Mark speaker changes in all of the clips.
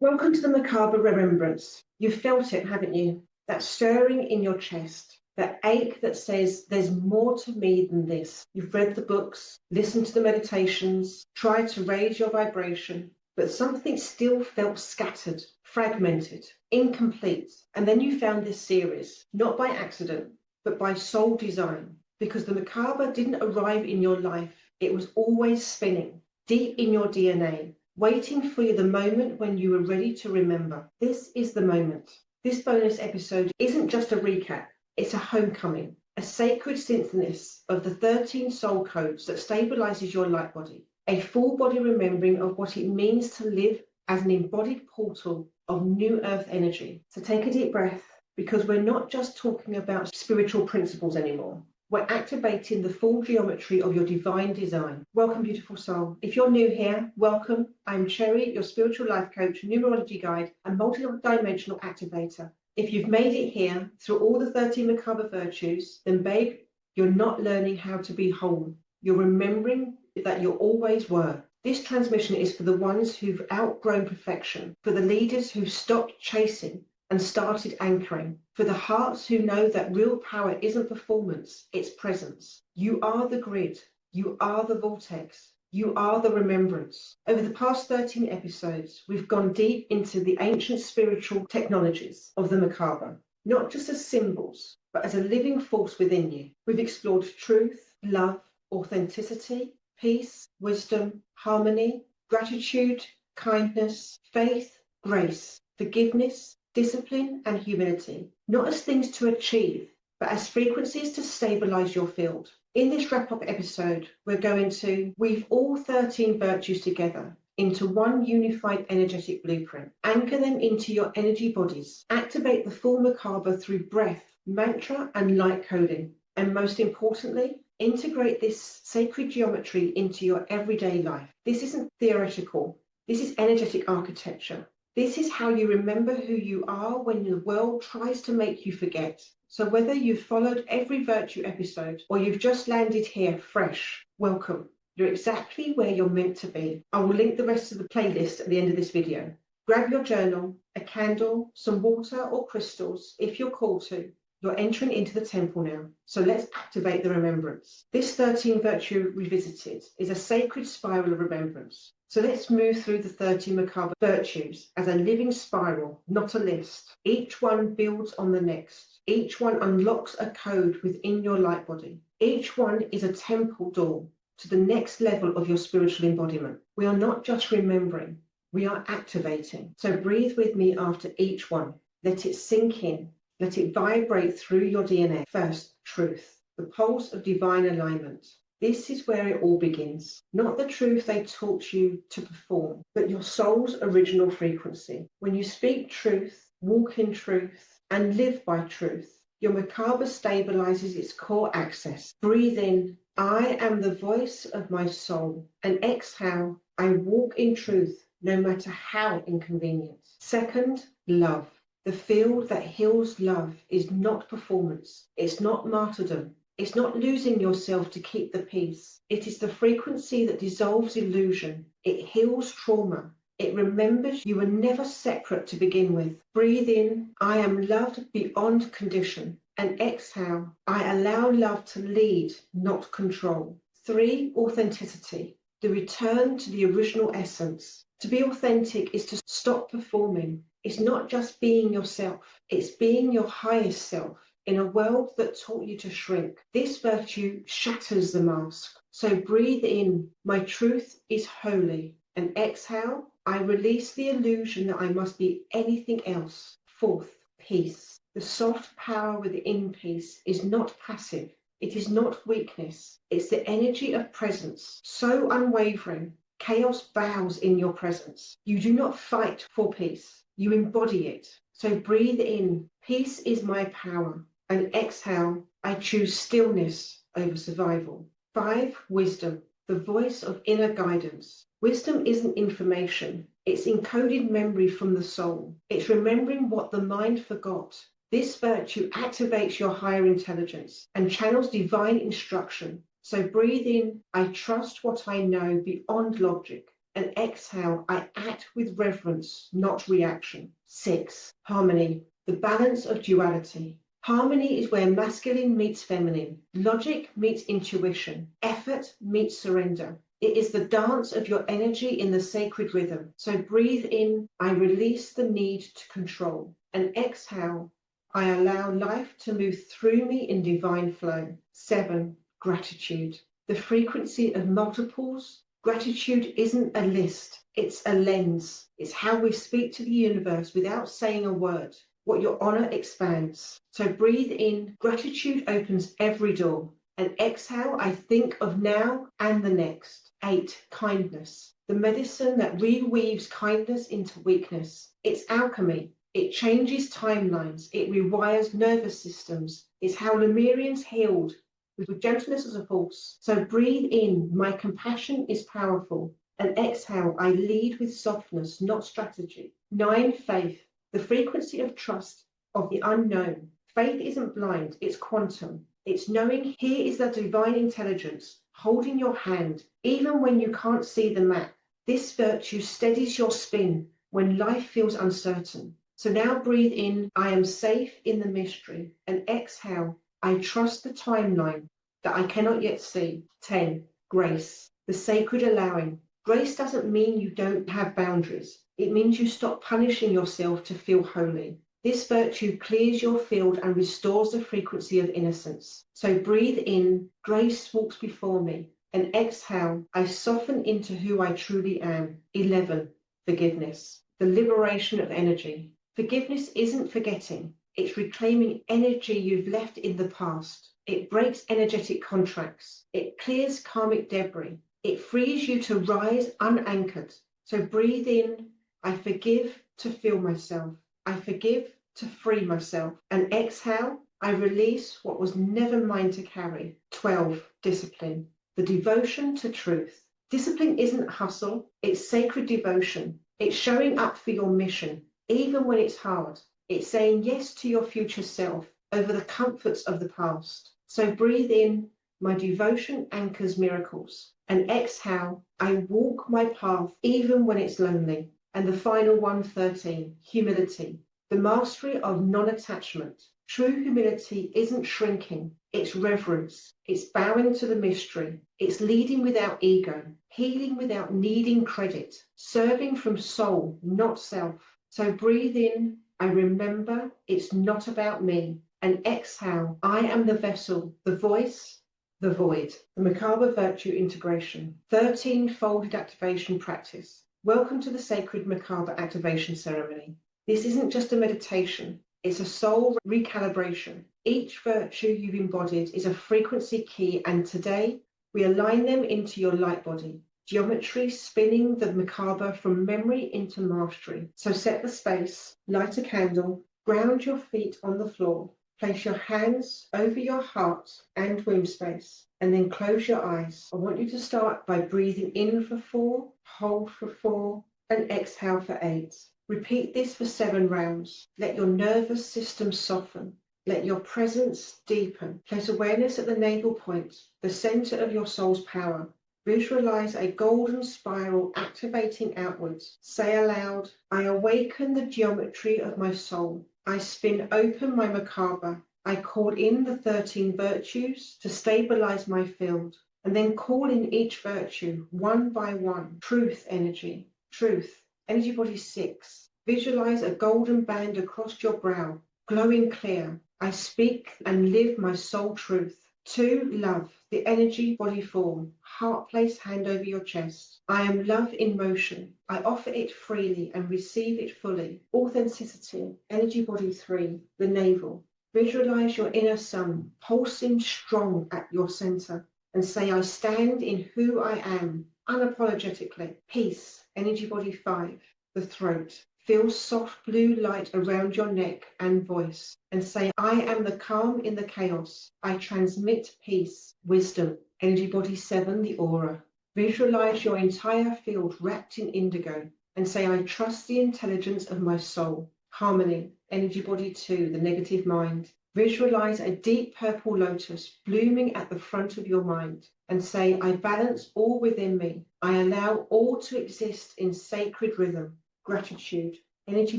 Speaker 1: Welcome to the Merkaba remembrance. You've felt it, haven't you? That stirring in your chest, that ache that says there's more to me than this. You've read the books, listened to the meditations, tried to raise your vibration, but something still felt scattered, fragmented, incomplete. And then you found this series, not by accident, but by soul design, because the Merkaba didn't arrive in your life. It was always spinning, deep in your DNA, waiting for you the moment when you were ready to remember. This is the moment. This bonus episode isn't just a recap, it's a homecoming, a sacred synthesis of the 13 soul codes that stabilizes your light body, a full body remembering of what it means to live as an embodied portal of new earth energy. So take a deep breath, because we're not just talking about spiritual principles anymore. We're activating the full geometry of your divine design. Welcome, beautiful soul. If you're new here, welcome. I'm Cherry, your spiritual life coach, numerology guide, and multi-dimensional activator. If you've made it here through all the 13 Merkaba virtues, then babe, you're not learning how to be whole. You're remembering that you always were. This transmission is for the ones who've outgrown perfection, for the leaders who've stopped chasing and started anchoring, for the hearts who know that real power isn't performance, it's presence. You are the grid, you are the vortex, you are the remembrance. Over the past 13 episodes, we've gone deep into the ancient spiritual technologies of the Merkaba, not just as symbols, but as a living force within you. We've explored truth, love, authenticity, peace, wisdom, harmony, gratitude, kindness, faith, grace, forgiveness, discipline and humility, not as things to achieve, but as frequencies to stabilize your field. In this wrap-up episode, we're going to weave all 13 virtues together into one unified energetic blueprint, anchor them into your energy bodies, activate the full Merkaba through breath, mantra, and light coding, and most importantly, integrate this sacred geometry into your everyday life. This isn't theoretical, this is energetic architecture. This is how you remember who you are when the world tries to make you forget. So whether you've followed every virtue episode or you've just landed here fresh, welcome. You're exactly where you're meant to be. I will link the rest of the playlist at the end of this video. Grab your journal, a candle, some water or crystals if you're called to. You're entering into the temple now, so let's activate the remembrance. This 13 virtue revisited is a sacred spiral of remembrance. So let's move through the 13 Merkaba virtues as a living spiral, not a list. Each one builds on the next. Each one unlocks a code within your light body. Each one is a temple door to the next level of your spiritual embodiment. We are not just remembering, we are activating. So breathe with me after each one. Let it sink in. Let it vibrate through your DNA. First, truth, the pulse of divine alignment. This is where it all begins. Not the truth they taught you to perform, but your soul's original frequency. When you speak truth, walk in truth, and live by truth, your Merkaba stabilizes its core access. Breathe in, I am the voice of my soul, and exhale, I walk in truth, no matter how inconvenient. Second, love. The field that heals love is not performance. It's not martyrdom. It's not losing yourself to keep the peace. It is the frequency that dissolves illusion. It heals trauma. It remembers you were never separate to begin with. Breathe in, I am loved beyond condition. And exhale, I allow love to lead, not control. 3, authenticity. The return to the original essence. To be authentic is to stop performing. It's not just being yourself, it's being your highest self in a world that taught you to shrink. This virtue shatters the mask. So breathe in, my truth is holy, and exhale, I release the illusion that I must be anything else. 4th, peace. The soft power within peace is not passive. It is not weakness. It's the energy of presence, so unwavering. Chaos bows in your presence. You do not fight for peace. You embody it. So breathe in, peace is my power. And exhale, I choose stillness over survival. 5, wisdom, the voice of inner guidance. Wisdom isn't information. It's encoded memory from the soul. It's remembering what the mind forgot. This virtue activates your higher intelligence and channels divine instruction. So breathe in, I trust what I know beyond logic. And exhale, I act with reverence, not reaction. 6, harmony, the balance of duality. Harmony is where masculine meets feminine, logic meets intuition, effort meets surrender. It is the dance of your energy in the sacred rhythm. So breathe in, I release the need to control. And exhale, I allow life to move through me in divine flow. 7, gratitude, the frequency of multiples. Gratitude isn't a list, it's a lens. It's how we speak to the universe without saying a word. What your honor expands. So breathe in, gratitude opens every door. And exhale, I think of now and the next. 8, kindness, the medicine that reweaves kindness into weakness. It's alchemy. It changes timelines. It rewires nervous systems. It's how Lemurians healed, with gentleness as a force. So breathe in, my compassion is powerful. And exhale, I lead with softness, not strategy. 9, faith, the frequency of trust of the unknown. Faith isn't blind, it's quantum. It's knowing here is the divine intelligence holding your hand, even when you can't see the map. This virtue steadies your spin when life feels uncertain. So now breathe in, I am safe in the mystery. And exhale, I trust the timeline that I cannot yet see. 10, grace, the sacred allowing. Grace doesn't mean you don't have boundaries. It means you stop punishing yourself to feel holy. This virtue clears your field and restores the frequency of innocence. So breathe in, grace walks before me. And exhale, I soften into who I truly am. 11, forgiveness, the liberation of energy. Forgiveness isn't forgetting. It's reclaiming energy you've left in the past. It breaks energetic contracts. It clears karmic debris. It frees you to rise unanchored. So breathe in, I forgive to feel myself. I forgive to free myself. And exhale, I release what was never mine to carry. 12, discipline, the devotion to truth. Discipline isn't hustle, it's sacred devotion. It's showing up for your mission, even when it's hard. It's saying yes to your future self over the comforts of the past. So breathe in, my devotion anchors miracles. And exhale, I walk my path even when it's lonely. And the final one, 13, humility, the mastery of non-attachment. True humility isn't shrinking, it's reverence. It's bowing to the mystery. It's leading without ego, healing without needing credit, serving from soul, not self. So breathe in, I remember it's not about me. And exhale, I am the vessel, the voice, the void. The Merkaba Virtue Integration, 13-folded activation practice. Welcome to the sacred Merkaba activation ceremony. This isn't just a meditation, it's a soul recalibration. Each virtue you've embodied is a frequency key, and today we align them into your light body. Geometry spinning the Merkaba from memory into mastery. So set the space, light a candle, ground your feet on the floor, place your hands over your heart and womb space, and then close your eyes. I want you to start by breathing in for 4, hold for 4, and exhale for 8. Repeat this for 7 rounds. Let your nervous system soften. Let your presence deepen. Place awareness at the navel point, the center of your soul's power. Visualize a golden spiral activating outwards. Say aloud, I awaken the geometry of my soul. I spin open my Merkaba. I call in the 13 virtues to stabilize my field. And then call in each virtue one by one. Truth energy. Truth. Energy body 6. Visualize a golden band across your brow, glowing clear. I speak and live my soul truth. 2, love, the energy body form. Heart place, hand over your chest. I am love in motion. I offer it freely and receive it fully. Authenticity, energy body 3, the navel. Visualize your inner sun, pulsing strong at your center. And say, I stand in who I am, unapologetically. Peace, energy body 5, the throat. Feel soft blue light around your neck and voice, and say, I am the calm in the chaos. I transmit peace, wisdom. Energy body 7, the aura. Visualize your entire field wrapped in indigo, and say, I trust the intelligence of my soul. Harmony, energy body 2, the negative mind. Visualize a deep purple lotus blooming at the front of your mind and say, I balance all within me. I allow all to exist in sacred rhythm. Gratitude. Energy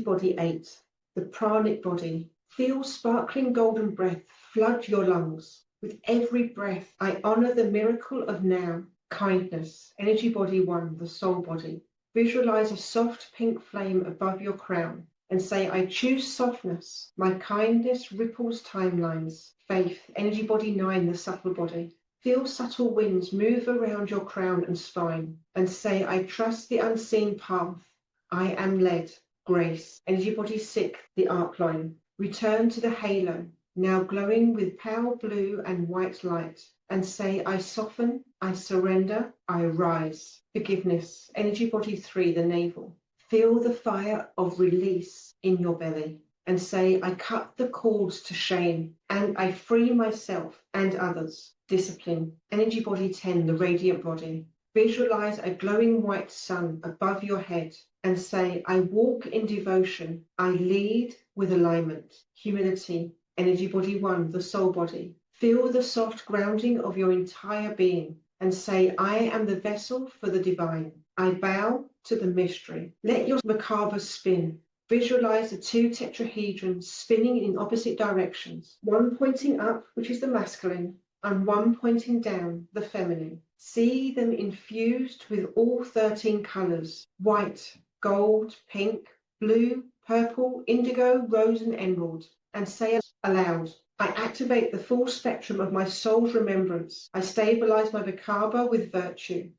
Speaker 1: body 8. The pranic body. Feel sparkling golden breath flood your lungs. With every breath, I honor the miracle of now. Kindness. Energy body 1. The soul body. Visualize a soft pink flame above your crown and say, I choose softness. My kindness ripples timelines. Faith. Energy body 9. The subtle body. Feel subtle winds move around your crown and spine and say, I trust the unseen path. I am led. Grace. Energy body 6. The arc line. Return to the halo, now glowing with pale blue and white light, and say, I soften, I surrender, I rise. Forgiveness. Energy body 3. The navel. Feel the fire of release in your belly and say, I cut the cords to shame and I free myself and others. Discipline. Energy body 10. The radiant body. Visualize a glowing white sun above your head and say, I walk in devotion. I lead with alignment. Humility. Energy body 1. The soul body. Feel the soft grounding of your entire being and say, I am the vessel for the divine. I bow to the mystery. Let your Merkaba spin. Visualize the 2 tetrahedrons spinning in opposite directions, one pointing up, which is the masculine, and one pointing down, the feminine. See them infused with all 13 colors: white, gold, pink, blue, purple, indigo, rose, and emerald, and say aloud, I activate the full spectrum of my soul's remembrance. I stabilize my Merkaba with virtue.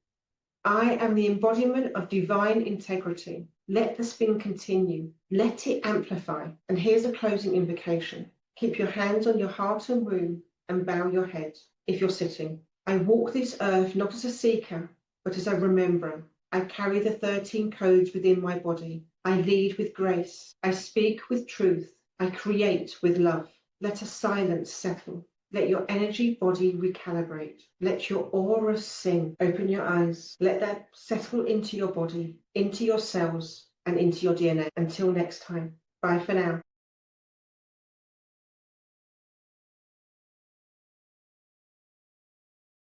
Speaker 1: I am the embodiment of divine integrity. Let the spin continue. Let it amplify. And here's a closing invocation. Keep your hands on your heart and womb and bow your head if you're sitting. I walk this earth not as a seeker, but as a rememberer. I carry the 13 codes within my body. I lead with grace. I speak with truth. I create with love. Let a silence settle. Let your energy body recalibrate. Let your aura sing. Open your eyes. Let that settle into your body, into your cells, and into your DNA. Until next time. Bye for now.